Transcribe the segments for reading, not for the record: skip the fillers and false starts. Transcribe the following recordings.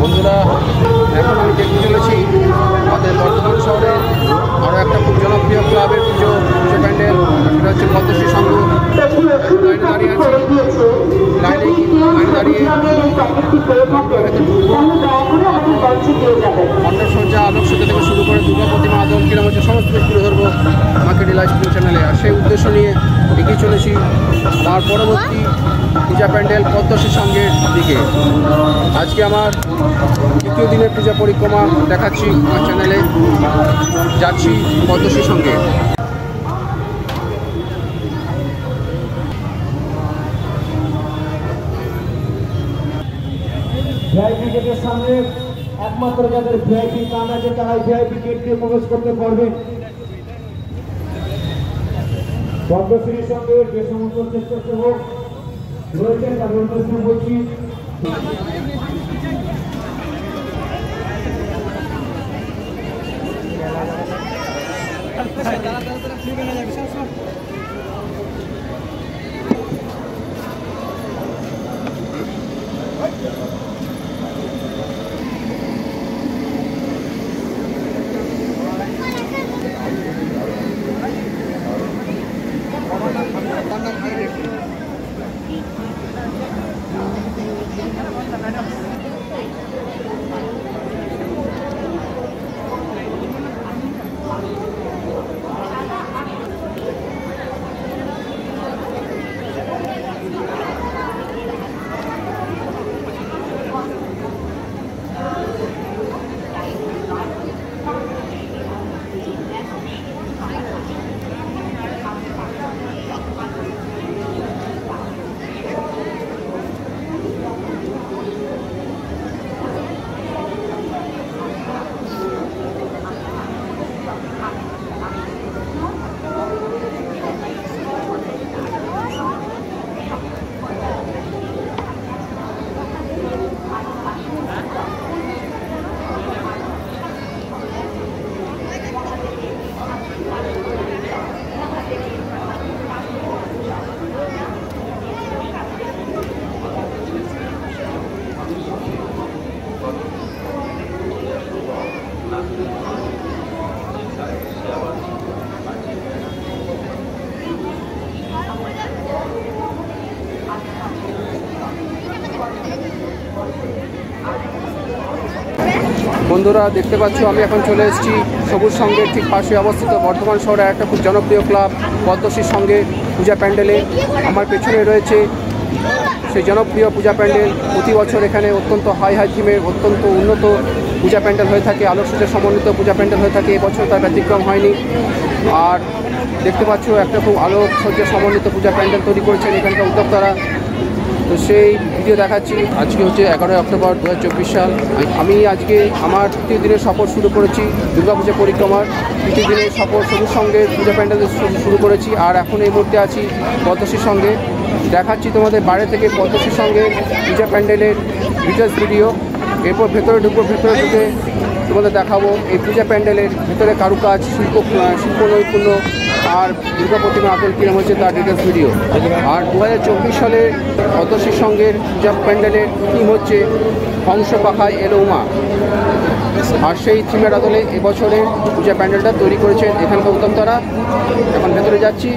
বন্ধুরা, এখন আমি দেখতে চলেছি আমাদের বর্ধমান শহরে আরও একটা খুব জনপ্রিয় ক্লাবের পুজো প্যান্ডেল, সেটা হচ্ছে পদ্মশ্রী সংঘ। লাইনে দাঁড়িয়ে আছি, লাইনে দাঁড়িয়ে অন্নসজ্জা, আলোকসজ্জা থেকে শুরু করে দুর্গা প্রতিমা, আদল কিরম হচ্ছে সমস্ত কিছু তুলে ধরবো আমাকে রিলাইজ চ্যানেলে। আর সেই উদ্দেশ্য নিয়ে এগিয়ে চলেছি আমার পরবর্তী পূজা প্যান্ডেল পদ্মশ্রী সংঘের দিকে। আজকে আমার দ্বিতীয় দিনের পূজা পরিক্রমা দেখাচ্ছি আমার চ্যানেলে। যাচ্ছি পদ্মশ্রী সংঘে। ভিআইপি গেটের সামনে একমাত্র যাদের ভিআইপি কার্ড আছে তারাই ভিআইপি গেট দিয়ে প্রবেশ করতে পারবেন। পদ্মশ্রীর সঙ্গে যে সমস্ত স্বেচ্ছাসেবক রয়েছেন তাদের উদ্দেশ্যে বলছি, বন্ধুরা দেখতে পাচ্ছ আমি এখন চলে এসেছি সবুজ সংঘের ঠিক পাশে অবস্থিত বর্ধমান শহরে একটা খুব জনপ্রিয় ক্লাব পদ্মশ্রী সংঘের পূজা প্যান্ডেলে। আমার পেছনে রয়েছে সেই জনপ্রিয় পূজা প্যান্ডেল। প্রতি বছর এখানে অত্যন্ত হাই থিমের অত্যন্ত উন্নত পূজা প্যান্ডেল হয়ে থাকে, আলোকসজ্জা সমন্বিত পূজা প্যান্ডেল হয়ে থাকে। এবছর তার ব্যতিক্রম হয়নি। আর দেখতে পাচ্ছ একটা খুব আলোকসজ্জা সমন্বিত পূজা প্যান্ডেল তৈরি করেছেন এখানকার উদ্যোক্তারা। তো সেই ভিডিও দেখাচ্ছি। আজকে হচ্ছে 11 অক্টোবর 2024 সাল। আমি আজকে আমার তৃতীয় দিনের সফর শুরু করেছি দুর্গাপূজা পরিক্রমার। তৃতীয় দিনের সফর সবুজ সংঘের পূজা প্যান্ডেল শুরু করেছি। আর এখন এই মুহূর্তে আছি পদ্মশ্রীর সঙ্গে। দেখাচ্ছি তোমাদের বাইরে থেকে পদ্মশ্রীর সঙ্গে পূজা প্যান্ডেলের ডিটেলস ভিডিও। এরপর ভেতরে ঢুকে তোমাদের দেখাবো এই পূজা প্যান্ডেলের ভেতরে কারুকাজ, শিল্প নৈপুণ্য আর দুর্গা প্রতিমা আদল কিরম হচ্ছে তার ডিটেলস ভিডিও। আর 2024 সালে পদ্মশ্রী সংঘের পূজা প্যান্ডেলের থিম হচ্ছে হংস পাখায় এলো উমা। আর সেই থিমের আদলে এবছরের পূজা প্যান্ডেলটা তৈরি করেছেন এখানকার উদ্যোক্তারা। এখন ভেতরে যাচ্ছি।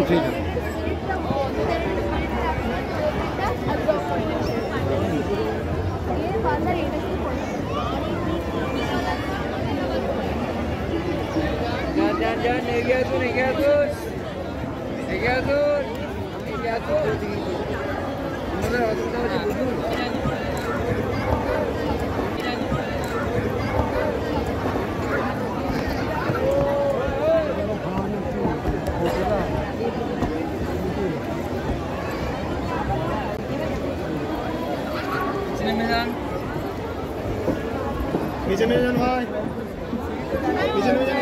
উঠে যাবে। पीछे में जान भाई पीछे में जान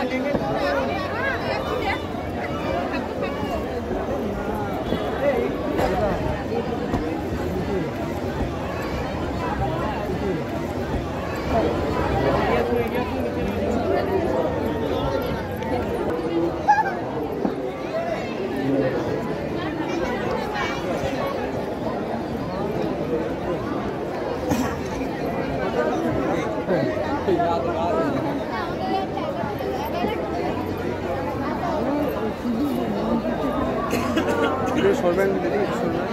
সরবেন দিদি, সরবেন।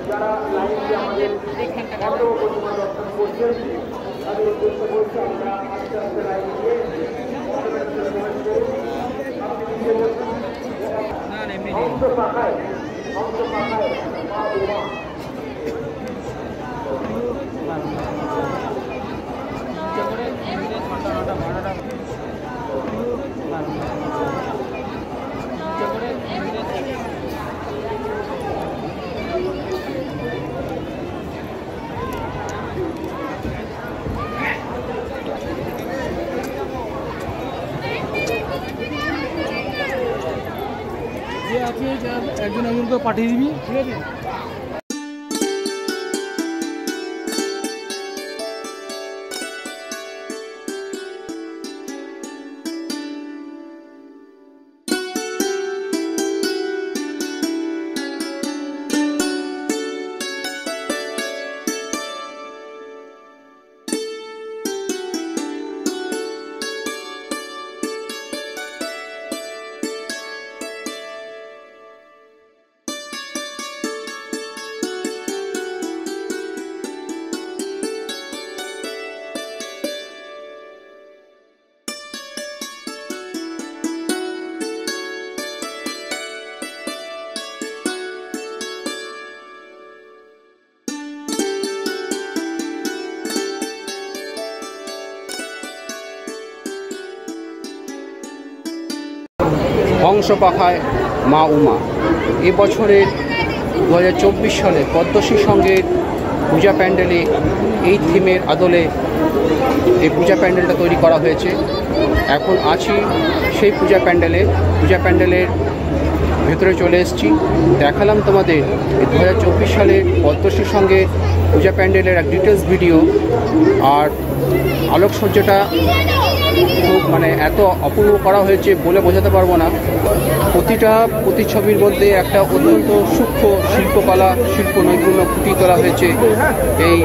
যারা লাইনটি আমাদের অটো প্রতিমা দর্শন করছেন তাদের উদ্দেশ্য বলছে আমরা আস্তে আস্তে লাইন দিয়ে হংস পাখায় মা বোমা আপনি একজন একজনকে পাঠিয়ে দিবি, ঠিক আছে। হংস পাখায় মা উমা। এবছরের 2024 সালে পদ্মশ্রী সঙ্গের পূজা প্যান্ডেলে এই থিমের আদলে এই পূজা প্যান্ডেলটা তৈরি করা হয়েছে। এখন আছি সেই পূজা প্যান্ডেলের ভেতরে চলে এসেছি। দেখালাম তোমাদের 2024 সালের পদ্মশ্রী সঙ্গে পূজা প্যান্ডেলের এক ডিটেলস ভিডিও। আর আলোকসজ্জাটা খুব এত অপূর্ব করা হয়েছে বলে বোঝাতে পারবো না। প্রতিটা প্রতিচ্ছবির মধ্যে একটা অত্যন্ত সূক্ষ্ম শিল্প নৈপুণ্য ফুটিয়ে তোলা হয়েছে এই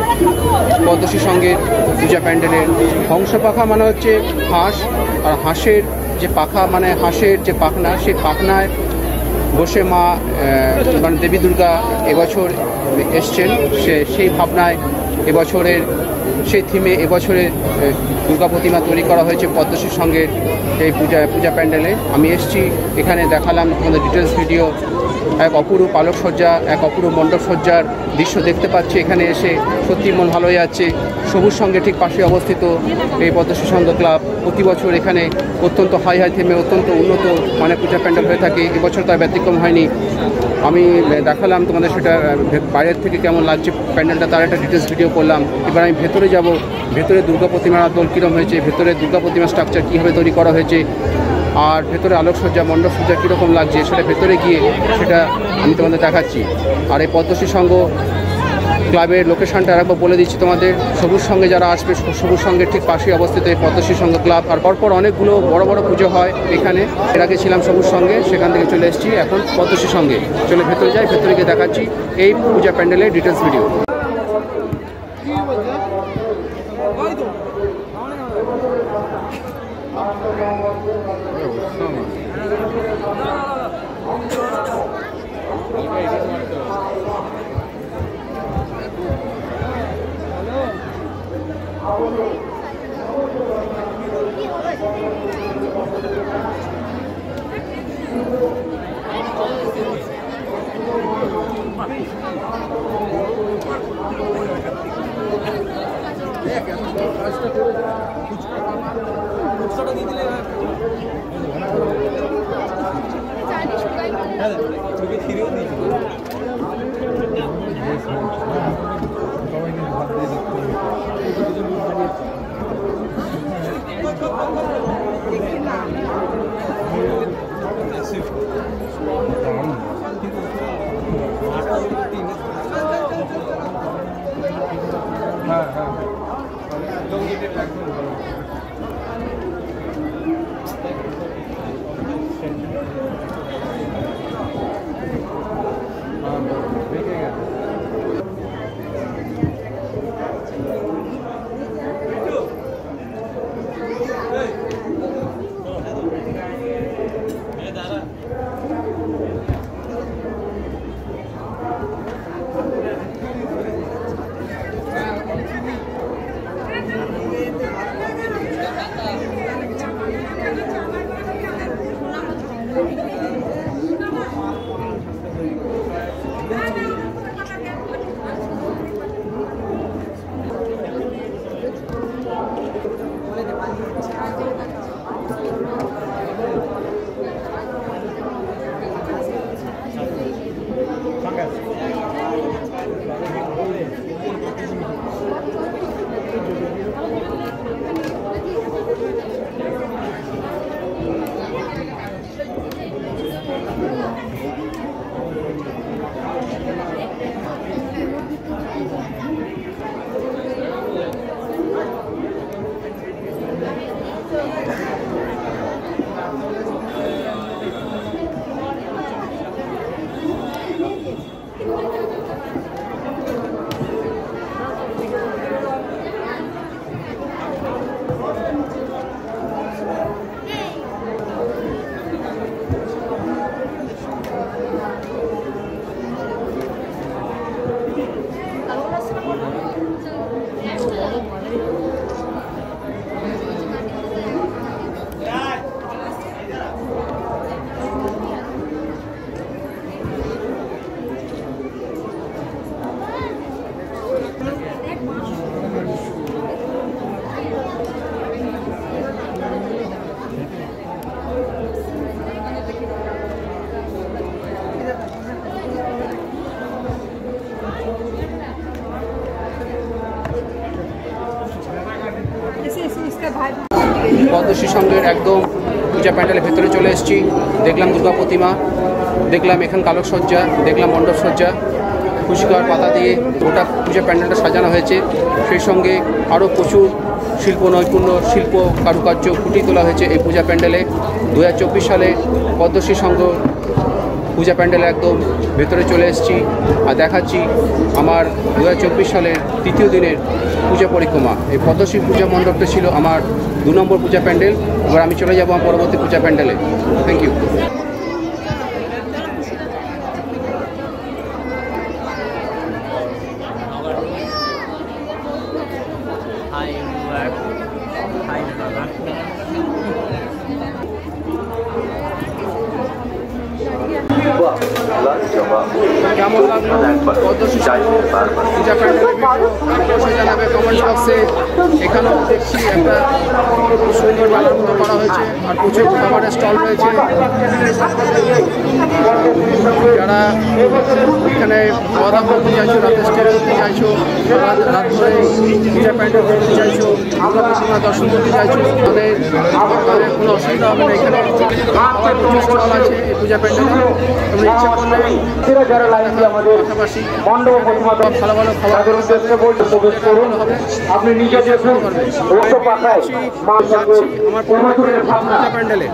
পদ্মশ্রী সঙ্গের পূজা প্যান্ডেলের। হংস পাখা মানে হচ্ছে হাঁস, আর হাঁসের যে পাখা হাঁসের যে পাখনা, সেই পাখনায় বসে মা দেবী দুর্গা এবছর এসছেন। সেই ভাবনায় এবছরের সেই থিমে এবছরের দুর্গা প্রতিমা তৈরি করা হয়েছে পদ্মশ্রী সঙ্গের এই পূজা প্যান্ডেলে। আমি এসেছি, এখানে দেখালাম তোমাদের ডিটেলস ভিডিও। এক অপূর্ব আলোকসজ্জা, এক অপূর্ব মণ্ডপসজ্জার দৃশ্য দেখতে পাচ্ছি এখানে এসে। সত্যি মন ভালো হয়ে যাচ্ছে। সবুজ সঙ্গে ঠিক পাশে অবস্থিত এই পদ্মশ্রী সংঘ ক্লাব। প্রতি বছর এখানে অত্যন্ত হাই থিমে অত্যন্ত উন্নত পূজা প্যান্ডেল হয়ে থাকে। এবছর তার ব্যতিক্রম হয়নি। আমি দেখালাম তোমাদের সেটা বাইরের থেকে কেমন লাগছে প্যান্ডেলটা, তার একটা ডিটেলস ভিডিও করলাম। এবার আমি ভেতরে যাব, ভেতরে দুর্গা প্রতিমার আদল কীরকম হয়েছে, ভেতরে দুর্গা প্রতিমার স্ট্রাকচার কীভাবে তৈরি করা হয়েছে, আর ভেতরে আলোকসজ্জা মণ্ডপসজ্জা কীরকম লাগছে সেটা ভেতরে গিয়ে সেটা আমি তোমাদের দেখাচ্ছি। আর এই পদ্মশ্রী সংঘ ক্লাবের লোকেশনটা আরেকবার বলে দিচ্ছি তোমাদের। সবুজ সঙ্গে যারা আসবে, সবুজ সঙ্গের ঠিক পাশে অবস্থিত এই পদ্মশ্রী সংঘ ক্লাব। আর পরপর অনেকগুলো বড় বড় পুজো হয় এখানে। এর আগে ছিলাম সবুজ সঙ্গে, সেখান থেকে চলে এসেছি এখন পদ্মশ্রী সঙ্গে। চলে ভেতরে যাই, ভেতরে গিয়ে দেখাচ্ছি এই পূজা প্যান্ডেলের ডিটেলস ভিডিও। পদ্মশ্রী সংঘের একদম পূজা প্যান্ডেলের ভেতরে চলে এসেছি। দেখলাম দুর্গা প্রতিমা, দেখলাম এখানে আলোকসজ্জা, দেখলাম মণ্ডপ সজ্জা, খুশিকার পাতা দিয়ে গোটা পূজা প্যান্ডেলটা সাজানো হয়েছে। সেই সঙ্গে আরও প্রচুর শিল্প নৈপুণ্য, শিল্প কারুকার্য ফুটিয়ে তোলা হয়েছে এই পূজা প্যান্ডেলে। 2024 সালে পদ্মশ্রী সংঘ পূজা প্যান্ডেলে একদম ভেতরে চলে এসেছি আর দেখাচ্ছি আমার 2024 সালের তৃতীয় দিনের পূজা পরিক্রমা। এই পদ্মশ্রী পূজা মণ্ডপটা ছিল আমার 2 নম্বর পূজা প্যান্ডেল। এবার আমি চলে যাব আমার পরবর্তী পূজা প্যান্ডেলে। Thank you. কেমন লাগলো পদ্মশ্রী সংঘ পূজা প্যান্ডেলের ভিডিও অবশ্যই জানাবে কমেন্ট বক্সে। এখানেও দেখছি একটা সুন্দর মেলার মতো করা হয়েছে আর প্রচুর খাবারের স্টল রয়েছে। যারা এখানে খাওয়া দাওয়া করতে চাইছো, রাতে স্টে করতে চাইছো, রাত ধরে পূজা প্যান্ডেল করতে চাইছো, দুর্গা প্রতিমা দর্শন করতে চাইছো, তাদের কোনো অসুবিধা হবে না। এখানে খাওয়ার প্রচুর স্টল আছে এই পূজা প্যান্ডেলে। তোমরা ইচ্ছা করলে পাশাপাশি ভালো ভালো খাবার হবে। আপনি নিজে দেখুন আমার পূজা প্যান্ডেলে।